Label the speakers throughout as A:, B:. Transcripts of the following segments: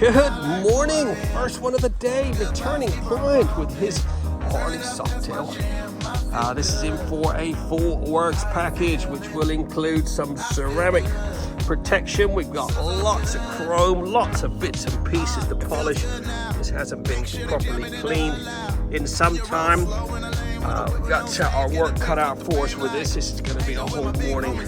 A: Good morning, first one of the day, returning client with his Harley Softail. This is in for a full works package, which will include some ceramic protection. We've got lots of chrome, lots of bits and pieces to polish. This hasn't been properly cleaned in some time. We've got our work cut out for us with this. This is going to be a whole morning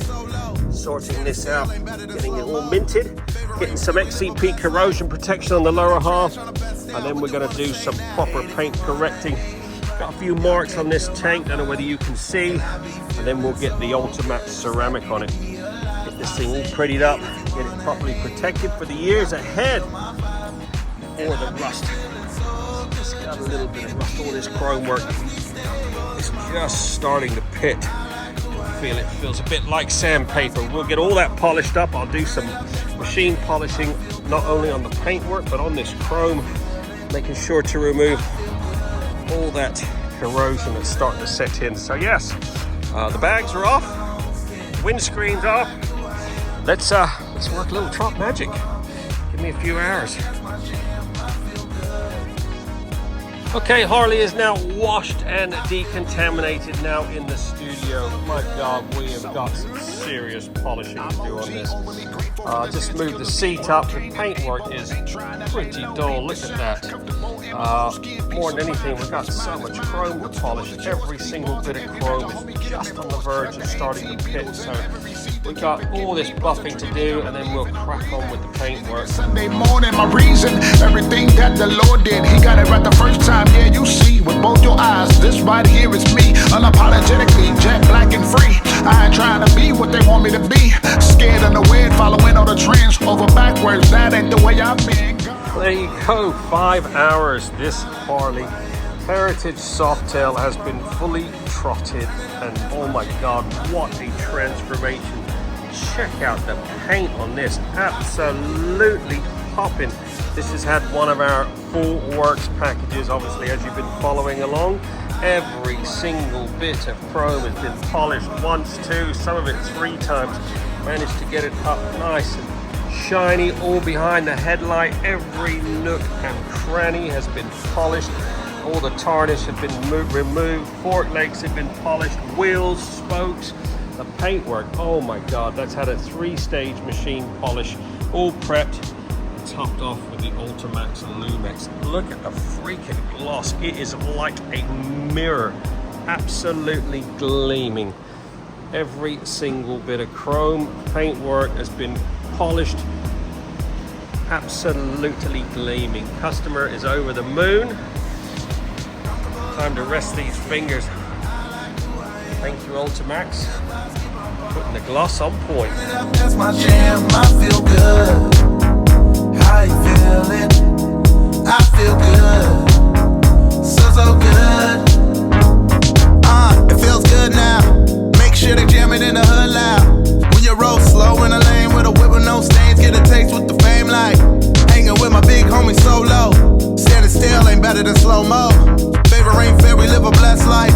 A: sorting this out, getting it all minted, getting some XCP corrosion protection on the lower half, and then we're going to do some proper paint correcting. Got a few marks on this tank, don't know whether you can see, and then we'll get the Ultimax ceramic on it. Get this thing all prettied up, get it properly protected for the years ahead, or the rust. Just got a little bit of rust. All this chrome work is just starting to pit. It feels a bit like sandpaper. We'll get all that polished up. I'll do some machine polishing, not only on the paintwork but on this chrome, making sure to remove all that corrosion that's starting to set in. So yes, the bags are off, windscreen's off. Let's work a little Trott magic. Give me a few hours. Okay, Harley is now washed and decontaminated now in the studio. My God, we have got some serious polishing to do on this. Just moved the seat up. The paintwork is pretty dull. Look at that. More than anything, we've got so much chrome to polish. Every single bit of chrome is just on the verge of starting to pit. So we've got all this buffing to do, and then we'll crack on with the paintwork.
B: Sunday morning, my reason, everything that the Lord did, He got it right the first time. Yeah, you see with both your eyes. This right here is me, unapologetically jet black and free. I ain't trying to be what they want me to be. Scared of the weird, following all the trends over backwards. That ain't the way I've been.
A: There you go, 5 hours. This Harley Heritage Softail has been fully trotted, and oh my God, what a transformation. Check out the paint on this, absolutely popping. This has had one of our full works packages, obviously, as you've been following along. Every single bit of chrome has been polished once, two, some of it 3 times. Managed to get it up nice and shiny, all behind the headlight. Every nook and cranny has been polished. All the tarnish had been removed. Fork legs have been polished. Wheels, spokes, the paintwork. Oh my God, that's had a 3-stage machine polish, all prepped, topped off with the Ultimax Lumex. Look at the freaking gloss. It is like a mirror, absolutely gleaming. Every single bit of chrome paintwork has been polished, absolutely gleaming. Customer is over the moon. Time to rest these fingers. Thank you, Ultimax, putting the gloss on point.
C: That's my jam, I feel good. How you feeling? I feel good, so good. It feels good now. Make sure they jam it in the hood loud. When you roll slow in the lane with a whip with no stains, get a taste with the fame like hanging with my big homie solo. Standing still ain't better than slow mo. Favorite ain't fair, we live a blessed life.